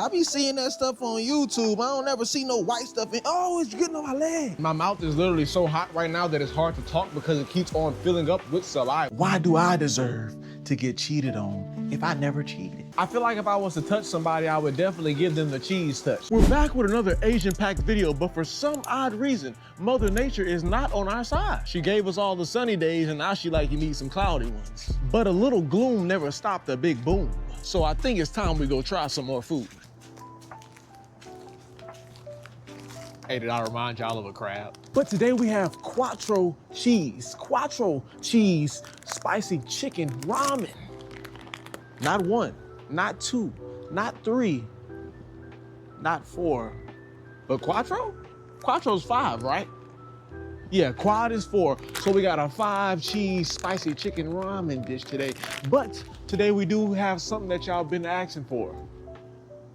I be seeing that stuff on YouTube. I don't ever see no white stuff. Oh, it's getting on my leg. My mouth is literally so hot right now that it's hard to talk because it keeps on filling up with saliva. Why do I deserve to get cheated on if I never cheated? I feel like if I was to touch somebody, I would definitely give them the cheese touch. We're back with another Asian-packed video, but for some odd reason, Mother Nature is not on our side. She gave us all the sunny days, and now she like you need some cloudy ones. But a little gloom never stopped a big boom. So I think it's time we go try some more food. Hey, did I remind y'all of a crab? But today we have Quattro cheese. Quattro cheese spicy chicken ramen. Not one, not two, not three, not four, but Quattro? Quattro's 5, right? Yeah, quad is 4. So we got a 5 cheese spicy chicken ramen dish today. But today we do have something that y'all been asking for.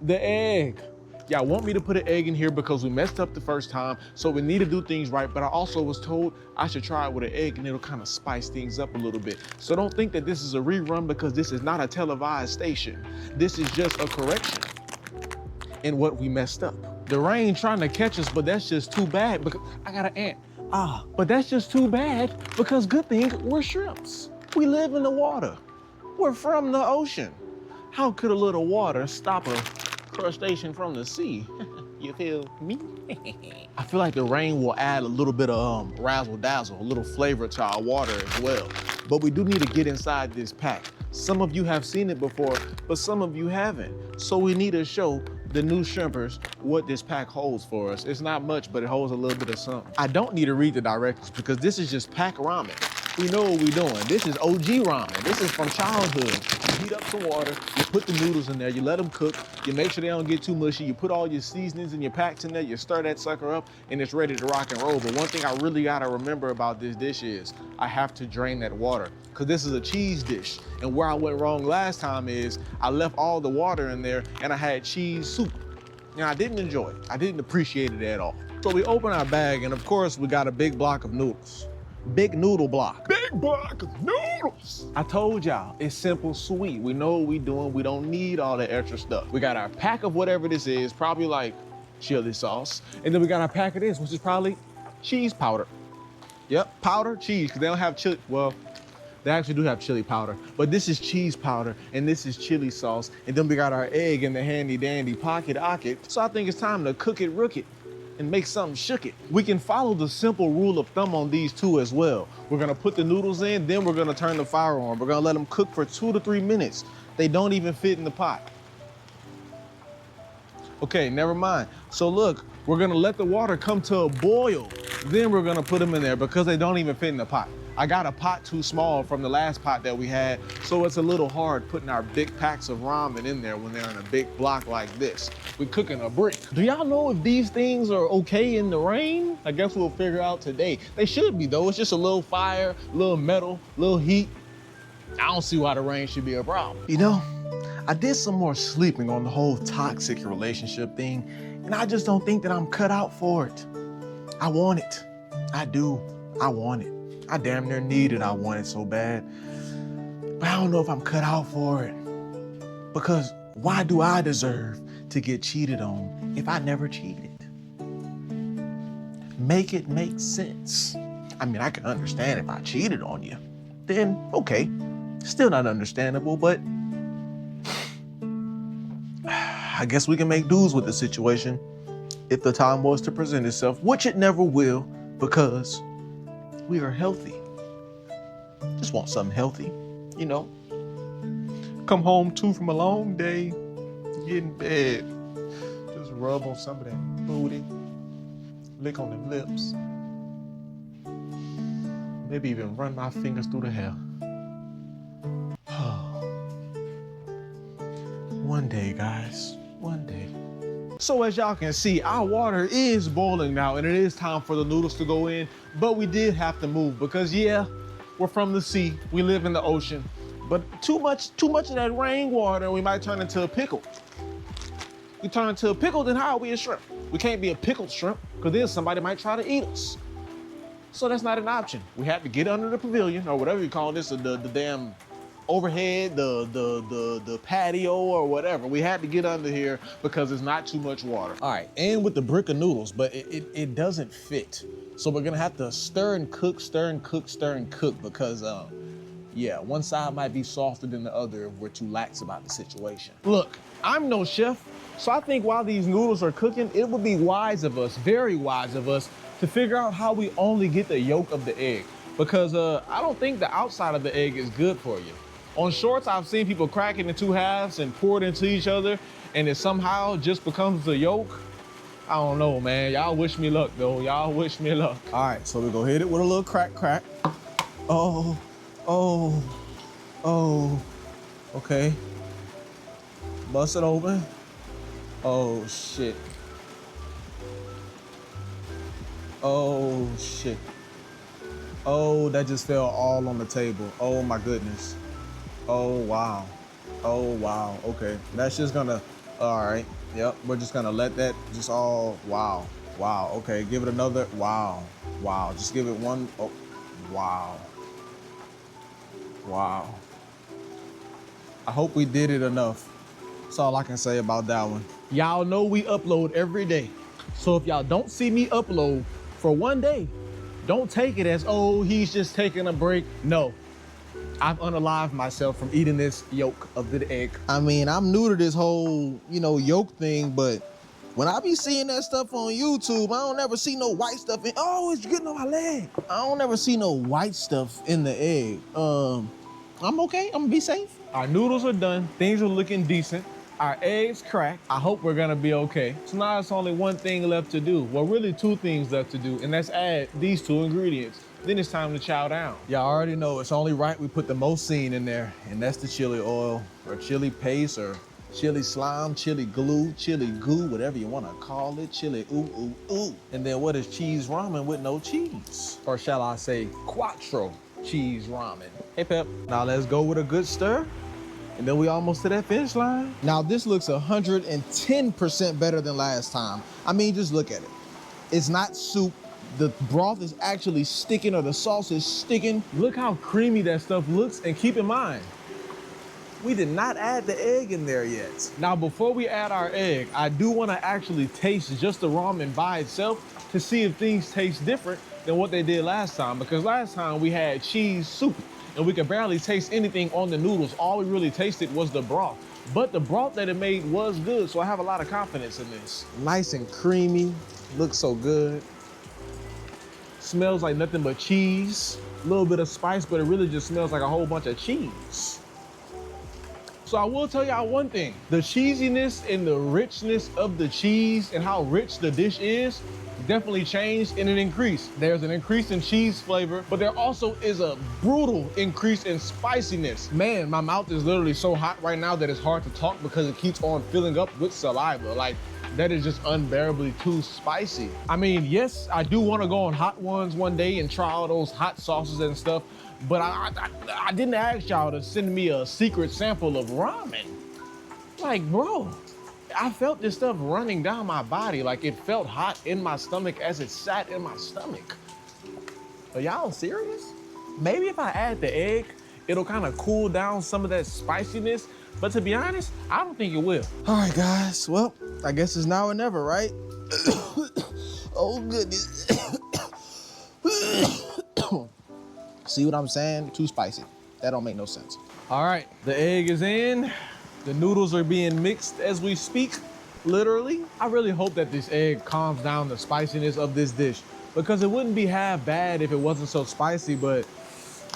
The egg. Y'all want me to put an egg in here because we messed up the first time, so we need to do things right, but I also was told I should try it with an egg and it'll kind of spice things up a little bit. So don't think that this is a rerun because this is not a televised station. This is just a correction in what we messed up. The rain trying to catch us, but that's just too bad because I got an ant. But that's just too bad because good thing we're shrimps. We live in the water. We're from the ocean. How could a little water stop a crustacean from the sea? You feel me? I feel like the rain will add a little bit of razzle dazzle, a little flavor to our water as well. But we do need to get inside this pack. Some of you have seen it before, but some of you haven't. So we need to show the new shrimpers what this pack holds for us. It's not much, but it holds a little bit of something. I don't need to read the directions because this is just pack ramen. We know what we're doing. This is OG ramen. This is from childhood. You heat up some water, you put the noodles in there, you let them cook, you make sure they don't get too mushy, you put all your seasonings and your packs in there, you stir that sucker up, and it's ready to rock and roll. But one thing I really gotta remember about this dish is I have to drain that water because this is a cheese dish. And where I went wrong last time is I left all the water in there and I had cheese soup. Now, I didn't enjoy it. I didn't appreciate it at all. So we open our bag and of course we got a big block of noodles. Big noodle block. Big block of noodles. I told y'all, it's simple, sweet. We know what we doing. We don't need all the extra stuff. We got our pack of whatever this is, probably like chili sauce. And then we got our pack of this, which is probably cheese powder. Yep, powder, cheese, because they don't have chili. Well, they actually do have chili powder, but this is cheese powder and this is chili sauce. And then we got our egg in the handy dandy pocket. So I think it's time to cook it, rook it, and make something shook it. We can follow the simple rule of thumb on these two as well. We're gonna put the noodles in, then we're gonna turn the fire on. We're gonna let them cook for 2 to 3 minutes. They don't even fit in the pot. Okay, never mind. So look, we're gonna let the water come to a boil. Then we're gonna put them in there because they don't even fit in the pot. I got a pot too small from the last pot that we had, so it's a little hard putting our big packs of ramen in there when they're in a big block like this. We're cooking a brick. Do y'all know if these things are okay in the rain? I guess we'll figure out today. They should be though. It's just a little fire, a little metal, a little heat. I don't see why the rain should be a problem. You know, I did some more sleeping on the whole toxic relationship thing, and I just don't think that I'm cut out for it. I want it. I do. I want it. I damn near need it. I want it so bad. But I don't know if I'm cut out for it. Because why do I deserve to get cheated on if I never cheated? Make it make sense. I mean, I can understand if I cheated on you. Then, okay. Still not understandable, but I guess we can make dues with the situation if the time was to present itself, which it never will, because we are healthy. Just want something healthy, you know. Come home too from a long day, get in bed, just rub on some of that booty, lick on them lips, maybe even run my fingers through the hair. One day, guys, one day. So as y'all can see, our water is boiling now and it is time for the noodles to go in, but we did have to move because yeah, we're from the sea, we live in the ocean, but too much of that rainwater, we might turn into a pickle. We turn into a pickle, then how are we a shrimp? We can't be a pickled shrimp because then somebody might try to eat us. So that's not an option. We had to get under the pavilion or whatever you call this, the damn overhead, the patio or whatever. We had to get under here because it's not too much water. All right, and with the brick of noodles, but it doesn't fit. So we're gonna have to stir and cook, stir and cook, stir and cook because yeah, one side might be softer than the other if we're too lax about the situation. Look, I'm no chef, so I think while these noodles are cooking, it would be wise of us, very wise of us, to figure out how we only get the yolk of the egg. Because I don't think the outside of the egg is good for you. On shorts, I've seen people crack it in two halves and pour it into each other, and it somehow just becomes the yolk. I don't know, man. Y'all wish me luck, though. Y'all wish me luck. All right, so we're gonna hit it with a little crack, crack. Oh, oh, oh, okay. Bust it open. Oh, shit. Oh, shit. Oh, that just fell all on the table. Oh, my goodness. Oh, wow. Oh, wow. Okay, that's just gonna, all right. Yep, we're just gonna let that just all, wow. Wow, okay, give it another, wow. Wow, just give it one, oh, wow. Wow. I hope we did it enough. That's all I can say about that one. Y'all know we upload every day. So if y'all don't see me upload for one day, don't take it as, oh, he's just taking a break. No, I've unalived myself from eating this yolk of the egg. I mean, I'm new to this whole, you know, yolk thing, but when I be seeing that stuff on YouTube, I don't ever see no white stuff in, oh, it's getting on my leg. I don't ever see no white stuff in the egg. I'm okay, I'm gonna be safe. Our noodles are done, things are looking decent. Our eggs cracked. I hope we're gonna be okay. So now it's only one thing left to do. Well, really two things left to do, and that's add these two ingredients. Then it's time to chow down. Y'all already know it's only right we put the most seen in there, and that's the chili oil, or chili paste, or chili slime, chili glue, chili goo, whatever you wanna call it, chili ooh, ooh, ooh. And then what is cheese ramen with no cheese? Or shall I say Quattro cheese ramen? Hey, Pep. Now let's go with a good stir. And then we almost to that finish line. Now this looks 110% better than last time. I mean, just look at it. It's not soup. The broth is actually sticking, or the sauce is sticking. Look how creamy that stuff looks, and keep in mind, We did not add the egg in there yet. now before we add our egg, I do want to actually taste just the ramen by itself to see if things taste different than what they did last time, because last time we had cheese soup and we could barely taste anything on the noodles. All we really tasted was the broth. But the broth that it made was good, so I have a lot of confidence in this. Nice and creamy, looks so good. Smells like nothing but cheese. A little bit of spice, but it really just smells like a whole bunch of cheese. So I will tell y'all one thing. The cheesiness and the richness of the cheese and how rich the dish is definitely changed and it increased. There's an increase in cheese flavor, but there also is a brutal increase in spiciness. Man, my mouth is literally so hot right now that it's hard to talk because it keeps on filling up with saliva. Like, that is just unbearably too spicy. I mean, yes, I do want to go on Hot Ones one day and try all those hot sauces and stuff, but I didn't ask y'all to send me a secret sample of ramen. Like, bro, I felt this stuff running down my body. Like, it felt hot in my stomach as it sat in my stomach. Are y'all serious? Maybe if I add the egg, it'll kind of cool down some of that spiciness. But to be honest, I don't think it will. All right, guys. Well, I guess it's now or never, right? Oh, goodness. See what I'm saying? Too spicy. That don't make no sense. All right, the egg is in. The noodles are being mixed as we speak, literally. I really hope that this egg calms down the spiciness of this dish, because it wouldn't be half bad if it wasn't so spicy, but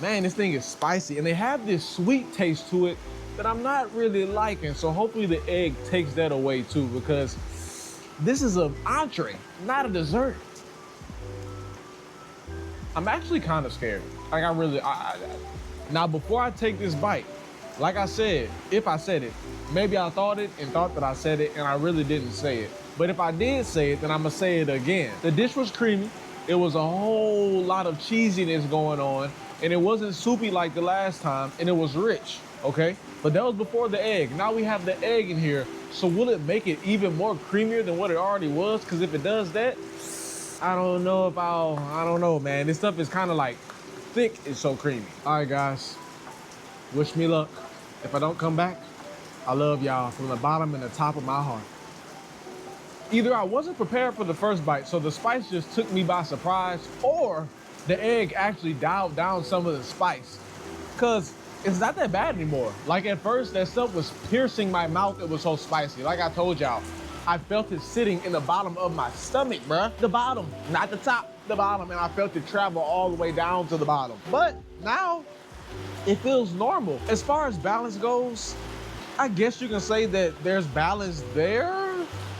man, this thing is spicy. And they have this sweet taste to it that I'm not really liking. So hopefully the egg takes that away too, because this is an entree, not a dessert. I'm actually kind of scared. Like, now before I take this bite, like I said, if I said it, maybe I thought it and thought that I said it and I really didn't say it. But if I did say it, then I'm gonna say it again. The dish was creamy. It was a whole lot of cheesiness going on, and it wasn't soupy like the last time, and it was rich, okay? But that was before the egg. Now we have the egg in here, so will it make it even more creamier than what it already was? Because if it does that, I don't know if I don't know, man. This stuff is kind of like thick, it's so creamy. All right, guys. Wish me luck. If I don't come back, I love y'all from the bottom and the top of my heart. Either I wasn't prepared for the first bite, so the spice just took me by surprise, or the egg actually dialed down some of the spice. Cause it's not that bad anymore. Like at first, that stuff was piercing my mouth. It was so spicy. Like I told y'all, I felt it sitting in the bottom of my stomach, bruh. The bottom, not the top, the bottom. And I felt it travel all the way down to the bottom. But now, it feels normal. As far as balance goes, I guess you can say that there's balance there.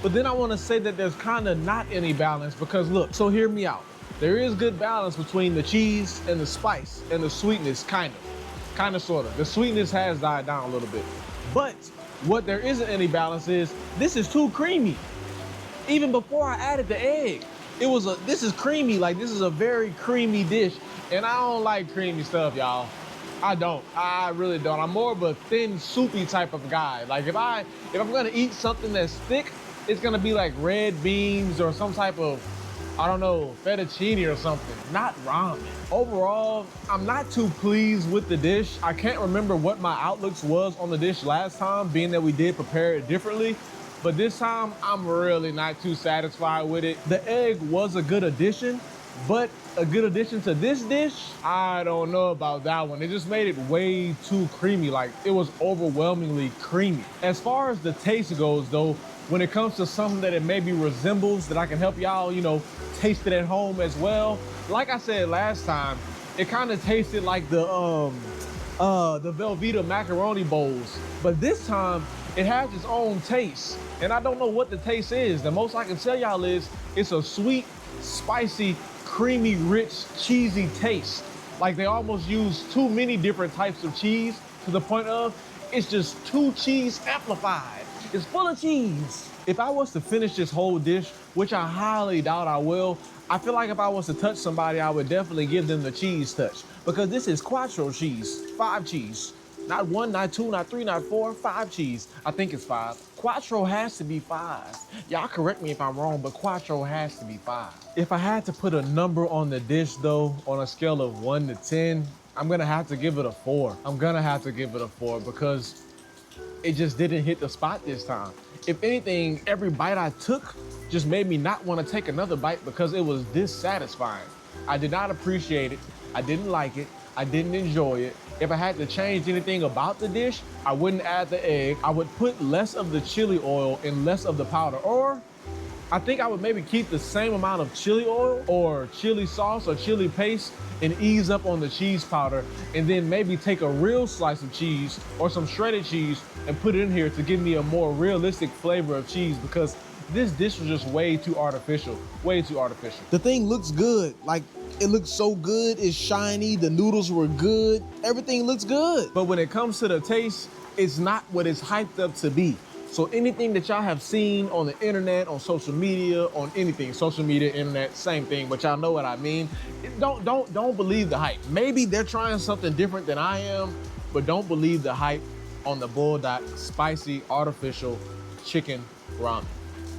But then I want to say that there's kind of not any balance because look, so hear me out. There is good balance between the cheese and the spice and the sweetness, kind of, sort of. The sweetness has died down a little bit. But what there isn't any balance is, this is too creamy. Even before I added the egg, this is creamy, like this is a very creamy dish. And I don't like creamy stuff, y'all. I really don't. I'm more of a thin, soupy type of guy. Like if I'm gonna eat something that's thick, it's gonna be like red beans or some type of, I don't know, fettuccine or something, not ramen. Overall, I'm not too pleased with the dish. I can't remember what my outlooks was on the dish last time, being that we did prepare it differently. But this time, I'm really not too satisfied with it. The egg was a good addition, but a good addition to this dish, I don't know about that one. It just made it way too creamy. Like it was overwhelmingly creamy. As far as the taste goes though, when it comes to something that it maybe resembles, that I can help y'all, you know, taste it at home as well. Like I said last time, it kind of tasted like the Velveeta macaroni bowls. But this time, it has its own taste. And I don't know what the taste is. The most I can tell y'all is, it's a sweet, spicy, creamy, rich, cheesy taste. Like they almost use too many different types of cheese to the point of, it's just too cheese amplified. It's full of cheese. If I was to finish this whole dish, which I highly doubt I will, I feel like if I was to touch somebody, I would definitely give them the cheese touch. Because this is Quattro cheese, 5 cheese. Not 1, not 2, not 3, not 4, 5 cheese. I think it's 5. Quattro has to be 5. Y'all correct me if I'm wrong, but Quattro has to be 5. If I had to put a number on the dish though, on a scale of 1 to 10, I'm gonna have to give it a 4. I'm gonna have to give it a 4 because it just didn't hit the spot this time. If anything, every bite I took just made me not want to take another bite because it was dissatisfying. I did not appreciate it. I didn't like it. I didn't enjoy it. If I had to change anything about the dish, I wouldn't add the egg. I would put less of the chili oil and less of the powder. Or I think I would maybe keep the same amount of chili oil or chili sauce or chili paste and ease up on the cheese powder, and then maybe take a real slice of cheese or some shredded cheese and put it in here to give me a more realistic flavor of cheese, because this dish was just way too artificial, way too artificial. The thing looks good. Like, it looks so good, it's shiny, the noodles were good, everything looks good. But when it comes to the taste, it's not what it's hyped up to be. So anything that y'all have seen on the internet, on social media, on anything, social media, internet, same thing, but y'all know what I mean. Don't believe the hype. Maybe they're trying something different than I am, but don't believe the hype on the Buldak spicy artificial chicken ramen.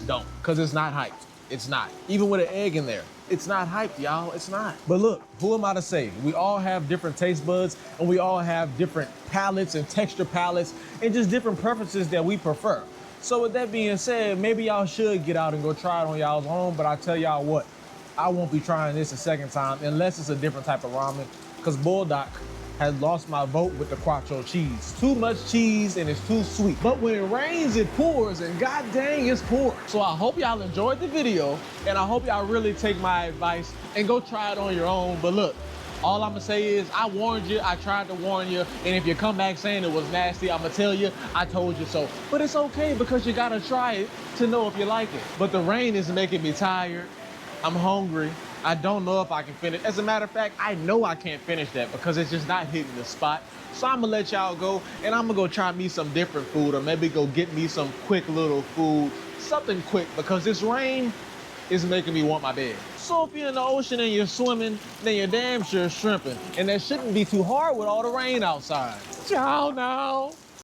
Don't, because it's not hyped. It's not. Even with an egg in there, it's not hyped, y'all. It's not. But look, who am I to say? We all have different taste buds, and we all have different palates and texture palates, and just different preferences that we prefer. So with that being said, maybe y'all should get out and go try it on y'all's own, but I tell y'all what, I won't be trying this a second time unless it's a different type of ramen, because Buldak has lost my vote with the Quattro cheese. Too much cheese and it's too sweet. But when it rains, it pours, and god dang, it's poor. So I hope y'all enjoyed the video, and I hope y'all really take my advice and go try it on your own. But look, all I'm gonna say is, I warned you, I tried to warn you, and if you come back saying it was nasty, I'm gonna tell you, I told you so. But it's okay, because you gotta try it to know if you like it. But the rain is making me tired. I'm hungry. I don't know if I can finish. As a matter of fact, I know I can't finish that because it's just not hitting the spot. So I'm gonna let y'all go, and I'm gonna go try me some different food, or maybe go get me some quick little food, something quick, because this rain is making me want my bed. So if you're in the ocean and you're swimming, then you're damn sure shrimping. And that shouldn't be too hard with all the rain outside. Ciao now.